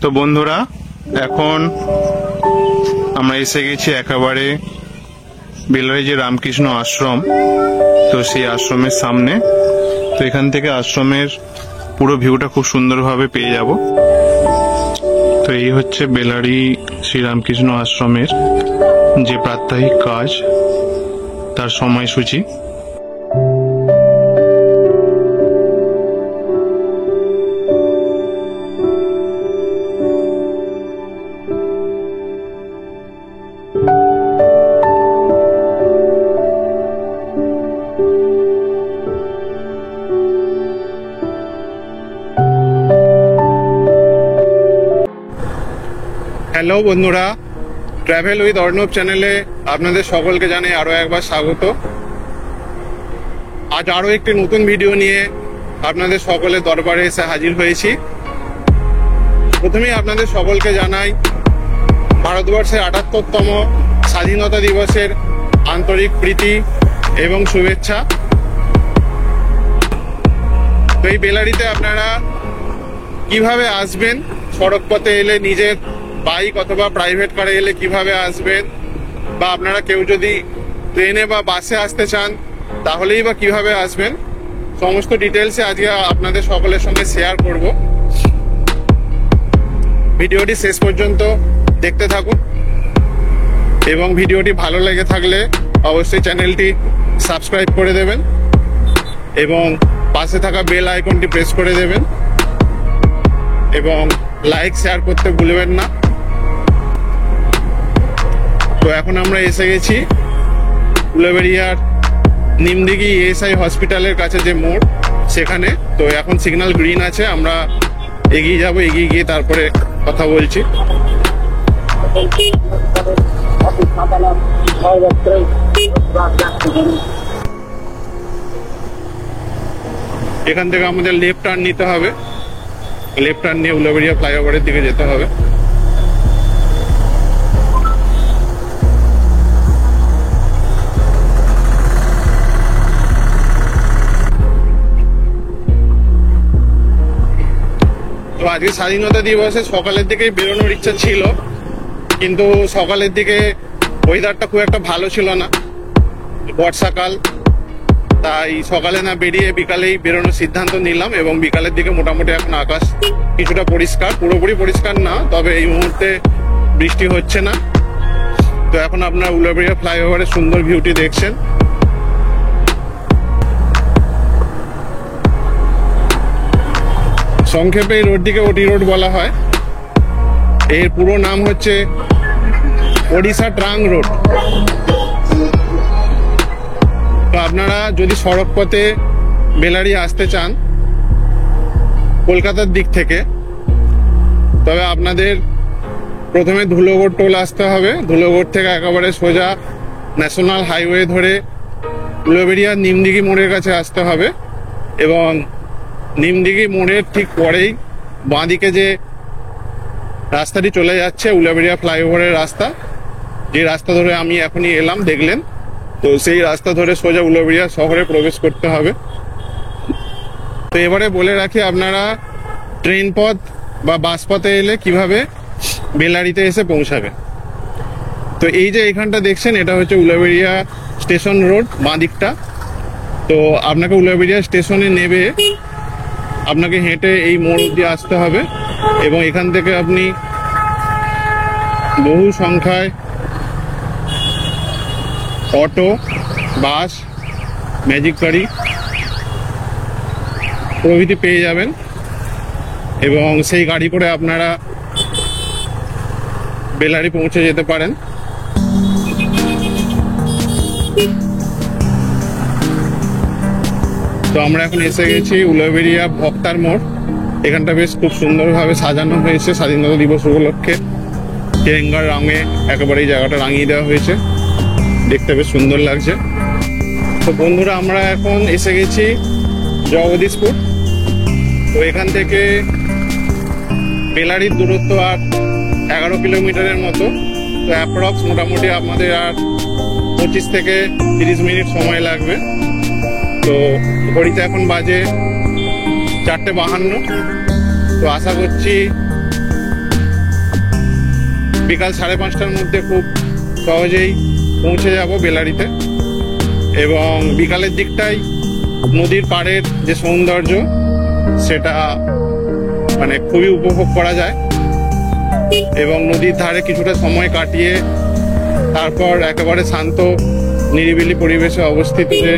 তো বন্ধুরা, এখন আমরা এসে গেছি একেবারে বেলারি যে রামকৃষ্ণ আশ্রম, তো সেই আশ্রমের সামনে। তো এখান থেকে আশ্রমের পুরো ভিউটা খুব সুন্দরভাবে পেয়ে যাব। তো এই হচ্ছে বেলারি শ্রীরামকৃষ্ণ আশ্রমের যে প্রাত্যহিক কাজ, তার সময়সূচি। হ্যালো বন্ধুরা, ট্রাভেল উইথ অর্ণব চ্যানেলে আপনাদের সকলকে জানাই আরো একবার স্বাগত। আজ আরো একটি নতুন ভিডিও নিয়ে আপনাদের সকলের দরবারে এসে হাজির হয়েছি। প্রথমেই আপনাদের সকলকে জানাই ভারতবর্ষের ৭৮তম স্বাধীনতা দিবসের আন্তরিক প্রীতি এবং শুভেচ্ছা। তো এই বেলারিতে আপনারা কিভাবে আসবেন, সড়ক পথে এলে, নিজের বাইক অথবা প্রাইভেট কারে এলে কিভাবে আসবেন, বা আপনারা কেউ যদি ট্রেনে বা বাসে আসতে চান তাহলেই বা কিভাবে আসবেন, সমস্ত ডিটেলসে আজকে আপনাদের সকলের সঙ্গে শেয়ার করব। ভিডিওটি শেষ পর্যন্ত দেখতে থাকুন এবং ভিডিওটি ভালো লেগে থাকলে অবশ্যই চ্যানেলটি সাবস্ক্রাইব করে দেবেন এবং পাশে থাকা বেল আইকনটি প্রেস করে দেবেন এবং লাইক শেয়ার করতে ভুলবেন না। তো এখন আমরা এসে গেছি উলুবেড়িয়ার নিমদিঘি ইএসআই হসপিটালের কাছে যে মোড়, সেখানে। তো এখন সিগন্যাল গ্রিন আছে, আমরা এগিয়ে যাব, এগিয়ে গিয়ে তারপরে কথা বলছি। এখান থেকে আমাদের লেফট টার্ন নিতে হবে, লেফট টার্ন নিয়ে উলুবেড়িয়া ফ্লাইওভারের দিকে যেতে হবে। তো আজকে স্বাধীনতা দিবসে সকালের দিকেই বেরোনোর ইচ্ছা ছিল, কিন্তু সকালের দিকে ওয়েদারটা খুব একটা ভালো ছিল না, বর্ষাকাল। তাই সকালে না বেরিয়ে বিকালেই বেরোনোর সিদ্ধান্ত নিলাম এবং বিকালের দিকে মোটামুটি এখন আকাশ কিছুটা পরিষ্কার, পুরোপুরি পরিষ্কার না, তবে এই মুহূর্তে বৃষ্টি হচ্ছে না। তো এখন আপনার উলুবেড়িয়া ফ্লাইওভারের সুন্দর ভিউটি দেখছেন। সংক্ষেপে এই রোডটিকে ওটি রোড বলা হয়। এর পুরো নাম হচ্ছে ওড়িশা ট্রাং রোড। তো আপনারা যদি সড়ক পথে বেলারি আসতে চান কলকাতার দিক থেকে, তবে আপনাদের প্রথমে ধুলোগড় টোল আসতে হবে। ধুলোগড় থেকে একেবারে সোজা ন্যাশনাল হাইওয়ে ধরে উলুবেড়িয়া নিমদিঘি মোড়ের কাছে আসতে হবে এবং নিমদিঘি মোড়ের ঠিক পরেই বাঁদিকে যে রাস্তাটি চলে যাচ্ছে উলুবেড়িয়া ফ্লাইওভারের রাস্তা, যে রাস্তা ধরে আমি এখনই এলাম দেখলেন, তো সেই রাস্তা ধরে সোজা উলুবেড়িয়া শহরে প্রবেশ করতে হবে। তো এবারে বলে রাখি, আপনারা ট্রেন পথ বা বাস পথে এলে কিভাবে বেলারিতে এসে পৌঁছাবে। তো এই যে এখানটা দেখছেন, এটা হচ্ছে উলুবেড়িয়া স্টেশন রোড, বাঁ দিকটা। তো আপনাকে উলুবেড়িয়া স্টেশনে নেবে আপনাকে হেঁটে এই মোড় অব্দি আসতে হবে এবং এখান থেকে আপনি বহু সংখ্যায় অটো, বাস, ম্যাজিক গাড়ি প্রভৃতি পেয়ে যাবেন এবং সেই গাড়ি করে আপনারা বেলারি পৌঁছে যেতে পারেন। তো আমরা এখন এসে গেছি উলুবেড়িয়া ভক্তার মোড়। এখানটা বেশ খুব সুন্দরভাবে সাজানো হয়েছে স্বাধীনতা দিবস উপলক্ষে। তেরেঙ্গার রঙে একেবারে এই জায়গাটা রাঙিয়ে দেওয়া হয়েছে, দেখতে বেশ সুন্দর লাগছে। তো বন্ধুরা, আমরা এখন এসে গেছি জগদীশপুর। তো এখান থেকে বেলারির দূরত্ব আর 11 কিলোমিটারের মতো। তো অ্যাপ্রক্স মোটামুটি আমাদের আর 25 থেকে 30 মিনিট সময় লাগবে। তো ঘড়িতে এখন বাজে 4:52। তো আশা করছি বিকাল 5:30টার মধ্যে খুব সহজেই পৌঁছে যাব বেলারিতে। এবং বিকালের দিকটাই নদীর পাড়ের যে সৌন্দর্য সেটা মানে খুবই উপভোগ করা যায়। এবং নদীর ধারে কিছুটা সময় কাটিয়ে তারপর একেবারে শান্ত নিরিবিলি পরিবেশে অবস্থিত যে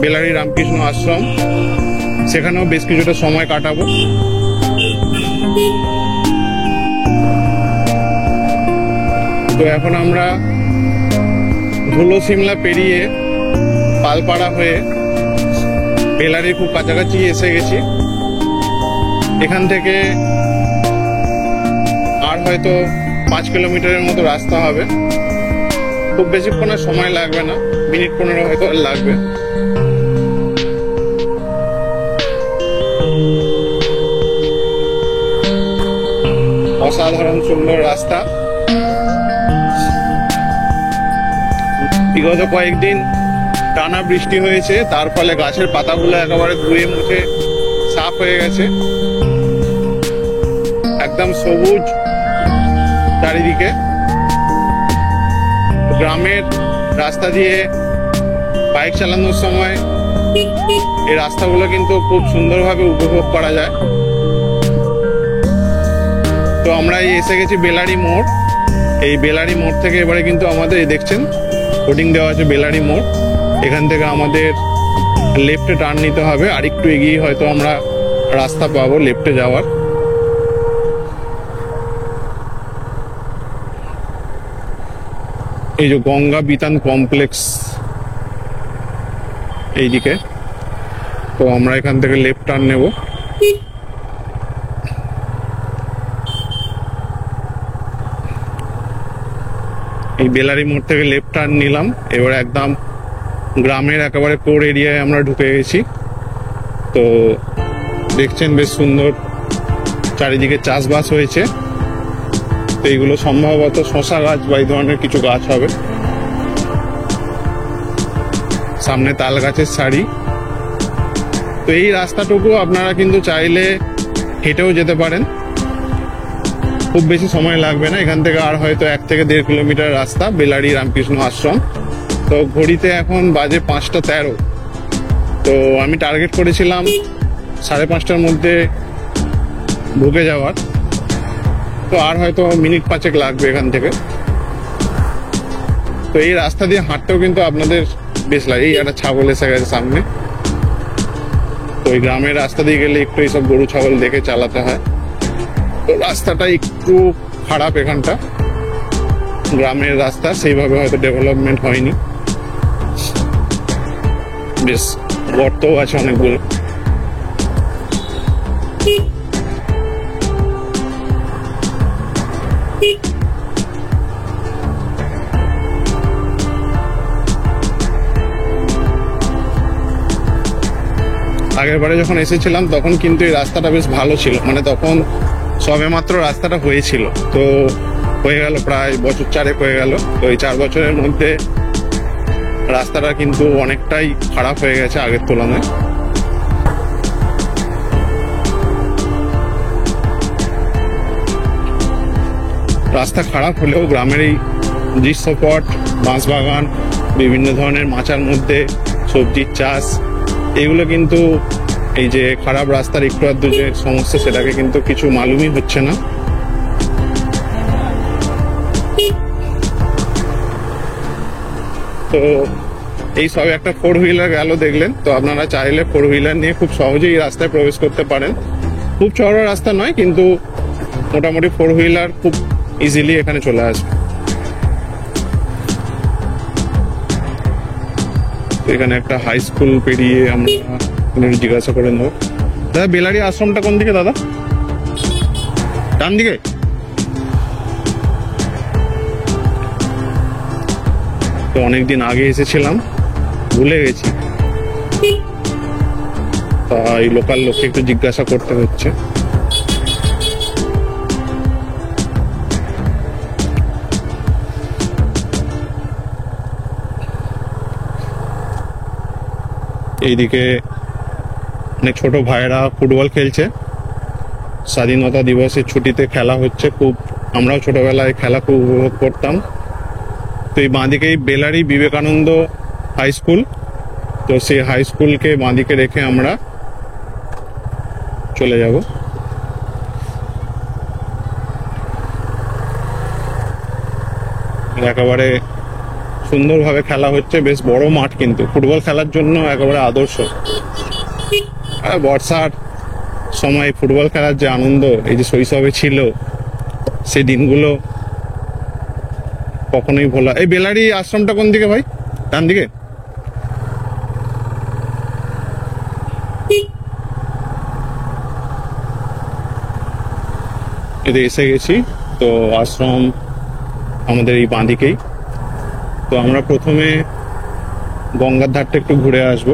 বেলারি রামকৃষ্ণ আশ্রম, সেখানেও বেশ কিছুটা সময় কাটাবো। তো এখন আমরা ধুলো সিমলা পেরিয়ে পালপাড়া হয়ে বেলারির খুব কাছাকাছি এসে গেছি। এখান থেকে আর হয়তো 5 কিলোমিটারের মতো রাস্তা হবে। খুব বেশিক্ষণ সময় লাগবে না, মিনিট 15 হয়তো লাগবে। অসাধারণ সুন্দর রাস্তা। বিগত কয়েকদিন টানা বৃষ্টি হয়েছে, তার ফলে গাছের পাতাগুলো একেবারে ধুয়ে মুছে সাফ হয়ে গেছে। একদম সবুজ চারিদিকে। গ্রামের রাস্তা দিয়ে বাইক চালানোর সময় এই রাস্তাগুলো কিন্তু খুব সুন্দরভাবে উপভোগ করা যায়। তো আমরা এসে গেছি বেলারি মোড়। এই বেলারি মোড় থেকে এবারে কিন্তু আমাদের এই দেখছেন হোর্ডিং দেওয়া আছে বেলারি মোড়। এখান থেকে আমাদের লেফটে টার্ন নিতে হবে, আর একটু এগিয়ে হয়তো আমরা রাস্তা পাবো লেফটে যাওয়ার। এই যে গঙ্গা বিতান কমপ্লেক্স এইদিকে, তো আমরা এখান থেকে লেফট টার্ন নেব। এই বেলারি মোড় থেকে লেফট টার্ন নিলাম। এবার একদম গ্রামের একেবারে কোর এরিয়ায় আমরা ঢুকে গেছি। তো দেখছেন বেশ সুন্দর চারিদিকে চাষবাস হয়েছে। তো এইগুলো সম্ভবত শশা গাছ বা এই ধরনের কিছু গাছ হবে। সামনে তাল গাছের সারি। তো এই রাস্তাটুকু আপনারা কিন্তু চাইলে হেঁটেও যেতে পারেন, খুব বেশি সময় লাগবে না। এখান থেকে আর হয়তো 1 থেকে 1.5 কিলোমিটার রাস্তা বেলারি রামকৃষ্ণ আশ্রম। তো ঘড়িতে এখন বাজে 5:13। তো আমি টার্গেট করেছিলাম 5:30টার মধ্যে ঢুকে যাওয়ার। তো আর হয়তো মিনিট 5 লাগবে এখান থেকে। তো এই রাস্তা দিয়ে হাঁটতেও কিন্তু আপনাদের বেশ লাগে। এই একটা ছাগল এসে গেছে সামনে। তো ওই গ্রামের রাস্তা দিয়ে গেলে একটু এইসব গরু ছাগল দেখে চালাতে হয়। তো রাস্তাটা একটু খারাপ এখানটা, গ্রামের রাস্তা সেইভাবে হয়তো ডেভেলপমেন্ট হয়নি। বেশ গর্তও আছে অনেকগুলো। আগের বারে যখন এসেছিলাম তখন কিন্তু এই রাস্তাটা বেশ ভালো ছিল, মানে তখন সবেমাত্র রাস্তাটা হয়েছিল। তো হয়ে গেল প্রায় বছর 4 হয়ে গেল। তো এই 4 বছরের মধ্যে রাস্তাটা কিন্তু অনেকটাই খারাপ হয়ে গেছে আগের তুলনায়। রাস্তা খারাপ হলেও গ্রামের এই দৃশ্যপট, বাঁশবাগান, বিভিন্ন ধরনের মাচার মধ্যে সবজির চাষ, এগুলো কিন্তু এই যে খারাপ রাস্তার একটু আধটু যে সমস্যা সেটাকে কিন্তু কিছু মালুমই হচ্ছে না। তো এই সব একটা 4 হুইলার গেল দেখলেন। তো আপনারা চাইলে 4 হুইলার নিয়ে খুব সহজেই এই রাস্তায় প্রবেশ করতে পারেন। খুব চওড়া রাস্তা নয়, কিন্তু মোটামুটি 4 হুইলার খুব ইজিলি এখানে চলে আসবে। এখানে একটা হাই স্কুল পেরিয়ে আমরা জিজ্ঞাসা করে নেব, দাদা বেলারি আশ্রমটা কোন দিকে দাদা? ডান দিকে? তো অনেকদিন আগে এসেছিলাম, ভুলে গেছি, তাই লোকাল লোককে একটু জিজ্ঞাসা করতে হচ্ছে। এইদিকে অনেক ছোট ভাইয়েরা ফুটবল খেলছে। স্বাধীনতা দিবসের ছুটিতে খেলা হচ্ছে, খুব আমরাও ছোটবেলায় খেলা খুব উপভোগ করতাম। তো এই বাঁদিকেই বেলারি বিবেকানন্দ হাই স্কুল, তো সেই হাই স্কুলকে বাঁদিকে রেখে আমরা চলে যাব। একেবারে সুন্দরভাবে খেলা হচ্ছে, বেশ বড় মাঠ, কিন্তু ফুটবল খেলার জন্য একেবারে আদর্শ। আর বর্ষার সময় ফুটবল খেলার যে আনন্দ, এই যে শৈশবে ছিল, সেই দিনগুলো কখনোই ভোলা। এই বেলারি আশ্রমটা কোন দিকে ভাই? ডান দিকে? এতে এসে গেছি। তো আশ্রম আমাদের এই বাঁদিকেই। তো আমরা প্রথমে গঙ্গার ধারটা একটু ঘুরে আসব,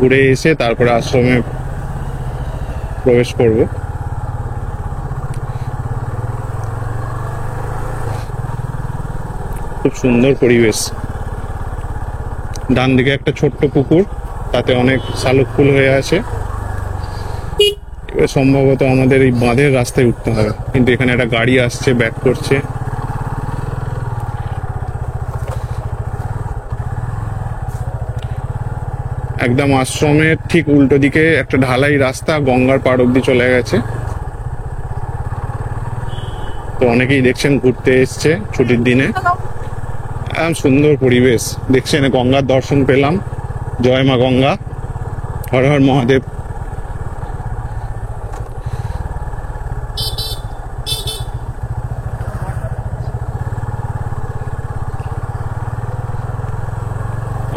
ঘুরে এসে তারপরে আশ্রমে প্রবেশ করব। খুব সুন্দর পরিবেশ। ডান দিকে একটা ছোট্ট পুকুর, তাতে অনেক শালুক ফুল হয়ে আছে। এবার সম্ভবত আমাদের এই বাঁধের রাস্তায় উঠতে হবে, কিন্তু এখানে একটা গাড়ি আসছে, ব্যাক করছে। একদম আশ্রমের ঠিক উল্টো দিকে একটা ঢালাই রাস্তা গঙ্গার পাড় অব্দি চলে গেছে। তো অনেকেই দেখছেন ঘুরতে এসছে ছুটির দিনে। সুন্দর পরিবেশ দেখছেন, গঙ্গার দর্শন পেলাম। জয় মা গঙ্গা, হর হর মহাদেব।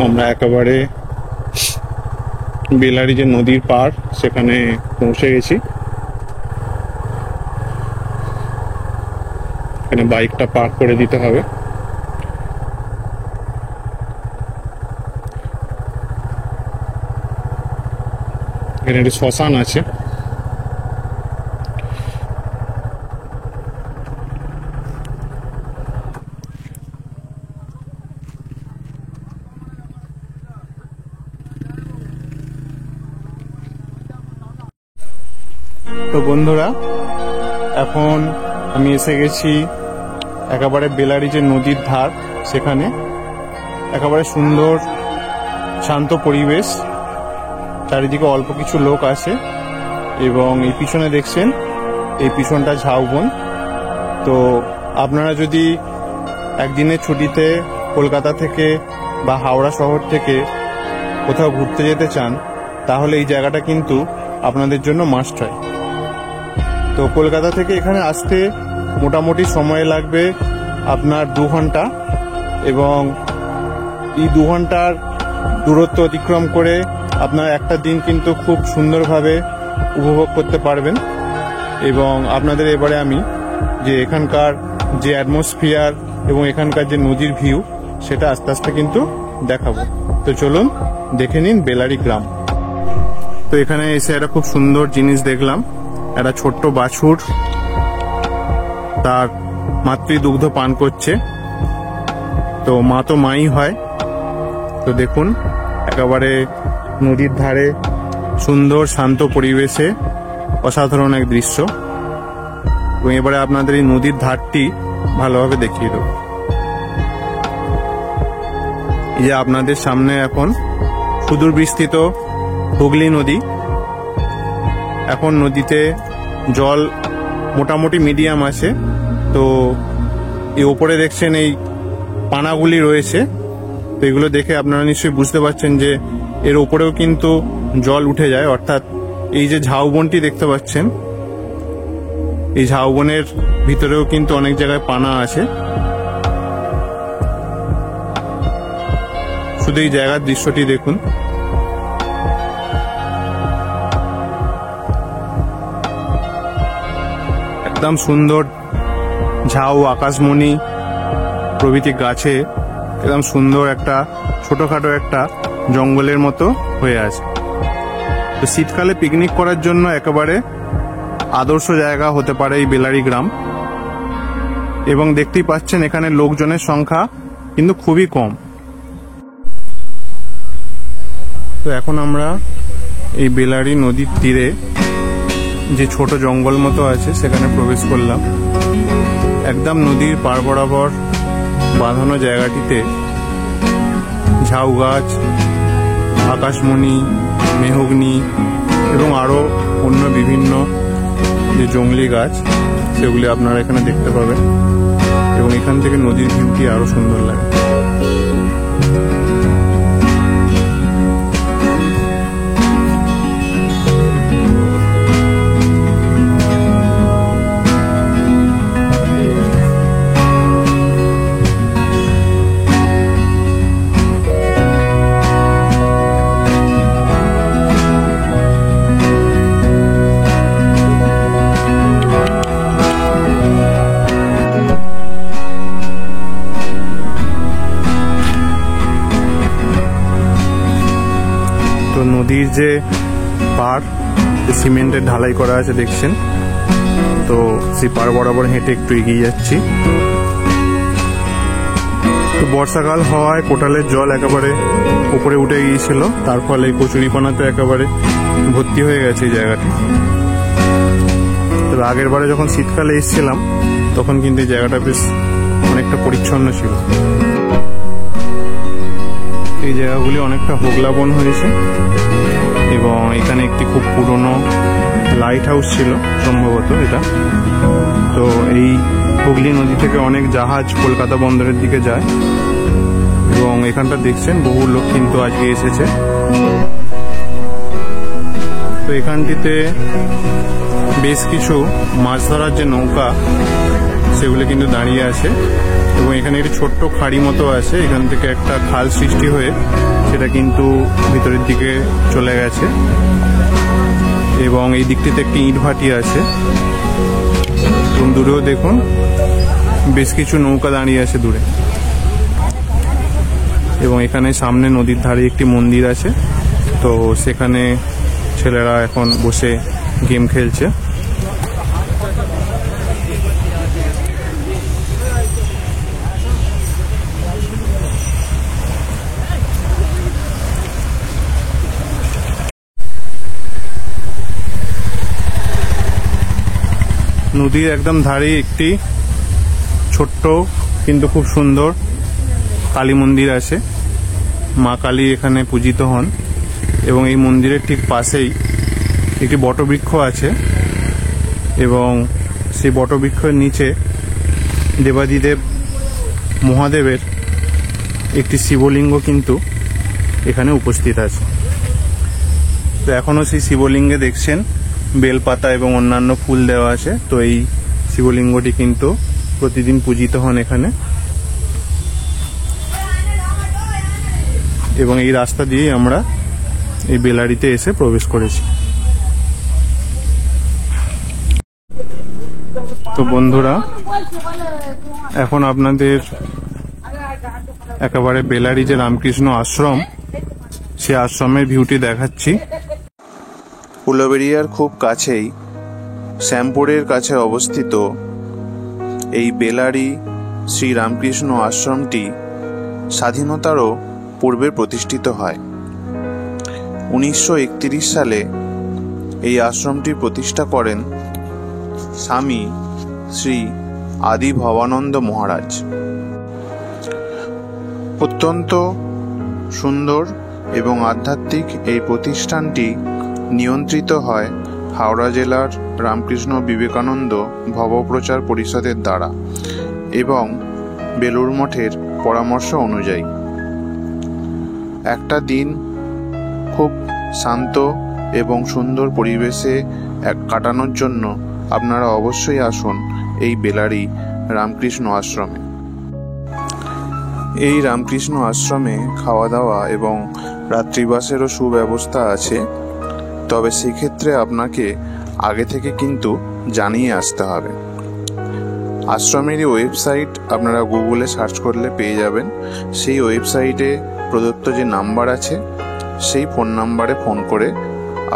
আমরা একেবারে বেলারি যে নদীর পার, সেখানে পৌঁছে গেছি। এখানে বাইকটা পার্ক করে দিতে হবে। এখানে একটা শ্মশান আছে। তো বন্ধুরা, এখন আমি এসে গেছি একেবারে বেলারি যে নদীর ধার, সেখানে একেবারে সুন্দর শান্ত পরিবেশ। চারিদিকে অল্প কিছু লোক আছে, এবং এই পিছনে দেখছেন, এই পিছনটা ঝাউবন। তো আপনারা যদি একদিনের ছুটিতে কলকাতা থেকে বা হাওড়া শহর থেকে কোথাও ঘুরতে যেতে চান, তাহলে এই জায়গাটা কিন্তু আপনাদের জন্য মাস্ট হয়। তো কলকাতা থেকে এখানে আসতে মোটামুটি সময় লাগবে আপনার 2 ঘন্টা, এবং এই 2 ঘন্টার দূরত্ব অতিক্রম করে আপনার একটা দিন কিন্তু খুব সুন্দরভাবে উপভোগ করতে পারবেন। এবং আপনাদের এবারে আমি যে এখানকার যে অ্যাটমসফিয়ার এবং এখানকার যে নদীর ভিউ, সেটা আস্তে আস্তে কিন্তু দেখাবো। তো চলুন দেখে নিন বেলারি গ্রাম। তো এখানে এসে একটা খুব সুন্দর জিনিস দেখলাম। একটা ছোট্ট বাছুর তার মাতৃদুগ্ধ পান করছে। তো মা তো মাই হয়। তো দেখুন, একেবারে নদীর ধারে সুন্দর শান্ত পরিবেশে অসাধারণ এক দৃশ্য। এবং এবারে আপনাদের এই নদীর ধারটি ভালোভাবে দেখিয়ে দেব। এই যে আপনাদের সামনে এখন সুদূর বিস্তৃত হুগলি নদী। এখন নদীতে জল মোটামুটি মিডিয়াম আছে। তো এই ওপরে দেখছেন এই পানাগুলি রয়েছে। তো এগুলো দেখে আপনারা নিশ্চয়ই বুঝতে পারছেন যে এর ওপরেও কিন্তু জল উঠে যায়। অর্থাৎ এই যে ঝাউবনটি দেখতে পাচ্ছেন, এই ঝাউবনের ভিতরেও কিন্তু অনেক জায়গায় পানা আছে। শুধু এই জায়গার দৃশ্যটি দেখুন। একদম সুন্দর ঝাউ, আকাশমণি প্রভৃতি গাছে একদম সুন্দর একটা ছোটখাটো একটা জঙ্গলের মতো হয়ে আছে। তো শীতকালে পিকনিক করার জন্য একেবারে আদর্শ জায়গা হতে পারে এই বেলারি গ্রাম। এবং দেখতেই পাচ্ছেন এখানে লোকজনের সংখ্যা কিন্তু খুবই কম। তো এখন আমরা এই বেলারি নদীর তীরে যে ছোট জঙ্গল মতো আছে সেখানে প্রবেশ করলাম। একদম নদীর পার বরাবর বাঁধানো জায়গাটিতে ঝাউ গাছ, আকাশমণি, মেহগনি এবং আরও অন্য বিভিন্ন যে জংলি গাছ সেগুলি আপনারা এখানে দেখতে পাবেন এবং এখান থেকে নদীর ভিউটি আরও সুন্দর লাগে। নদীর যে পাড় সিমেন্টের ঢালাই করা আছে দেখছেন, তো সেই পাড় বরাবর হেঁটে একটু এগিয়ে যাচ্ছি। তো বর্ষাকাল হওয়ায় কোটালের জল একেবারে উপরে উঠে গিয়েছিল, তার ফলে কচুরিপানাতে একেবারে ভর্তি হয়ে গেছে এই জায়গাটি। তবে আগের বারে যখন শীতকালে এসেছিলাম তখন কিন্তু এই জায়গাটা বেশ অনেকটা পরিচ্ছন্ন ছিল। এই জায়গাগুলি অনেকটা হোগলা বন হয়েছে এবং এখানে একটি খুব পুরনো লাইট হাউস ছিল সম্ভবত এটা। তো এই হুগলি নদী থেকে অনেক জাহাজ কলকাতা বন্দরের দিকে যায় এবং এখানটা দেখছেন বহু লোক কিন্তু আজকে এসেছে। তো এখানটিতে বেশ কিছু মাছ ধরার যে নৌকা সেগুলো কিন্তু দাঁড়িয়ে আছে এবং এখানে একটি ছোট্ট খাড়ি মতো আছে, এখান থেকে একটা খাল সৃষ্টি হয়ে সেটা কিন্তু ভিতরের দিকে চলে গেছে এবং এই দিকটিতে একটি ইট ভাটি আছে এবং দূরেও দেখুন বেশ কিছু নৌকা দাঁড়িয়ে আছে দূরে। এবং এখানে সামনে নদীর ধারে একটি মন্দির আছে, তো সেখানে ছেলেরা এখন বসে গেম খেলছে। নদীর একদম ধারে একটি ছোট্ট কিন্তু খুব সুন্দর কালী মন্দির আছে। মা কালী এখানে পূজিত হন এবং এই মন্দিরের ঠিক পাশেই একটি বটবৃক্ষ আছে এবং সেই বটবৃক্ষের নিচে দেবাদিদেব মহাদেবের একটি শিবলিঙ্গ কিন্তু এখানে উপস্থিত আছে। তো এখনও সেই শিবলিঙ্গে দেখছেন বেলপাতা এবং অন্যান্য ফুল দেওয়া আছে। তো এই শিবলিঙ্গটি কিন্তু প্রতিদিন পূজিত হন এখানে এবং এই রাস্তা দিয়ে আমরা এই বেলারিতে এসে প্রবেশ করেছি। তো বন্ধুরা, এখন আপনাদের একেবারে বেলারি যে রামকৃষ্ণ আশ্রম, সে আশ্রমের ভিউটি দেখাচ্ছি। উলুবেড়িয়ার খুব কাছেই শ্যামপুরের কাছে অবস্থিত এই বেলারি শ্রী রামকৃষ্ণ আশ্রমটি স্বাধীনতারও পূর্বে প্রতিষ্ঠিত হয়। 1931 সালে এই আশ্রমটি প্রতিষ্ঠা করেন স্বামী শ্রী আদি ভবানন্দ মহারাজ। অত্যন্ত সুন্দর এবং আধ্যাত্মিক এই প্রতিষ্ঠানটি নিয়ন্ত্রিত হয় হাওড়া জেলার রামকৃষ্ণ বিবেকানন্দ ভবপ্রচার পরিষদের দ্বারা এবং বেলুড় মঠের পরামর্শ অনুযায়ী। একটা দিন খুব শান্ত এবং সুন্দর পরিবেশে কাটানোর জন্য আপনারা অবশ্যই আসুন এই বেলারি রামকৃষ্ণ আশ্রমে। এই রামকৃষ্ণ আশ্রমে খাওয়া দাওয়া এবং রাত্রিবাসেরও সুব্যবস্থা আছে, তবে সেক্ষেত্রে আপনাকে আগে থেকে কিন্তু জানিয়ে আসতে হবে। আশ্রমেরই ওয়েবসাইট আপনারা গুগলে সার্চ করলে পেয়ে যাবেন। সেই ওয়েবসাইটে প্রদত্ত যে নাম্বার আছে সেই ফোন নাম্বারে ফোন করে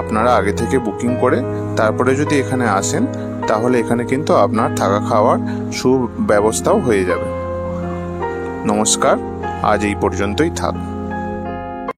আপনারা আগে থেকে বুকিং করে তারপরে যদি এখানে আসেন তাহলে এখানে কিন্তু আপনার থাকা খাওয়ার সুব্যবস্থাও হয়ে যাবে। নমস্কার, আজ এই পর্যন্তই থাক।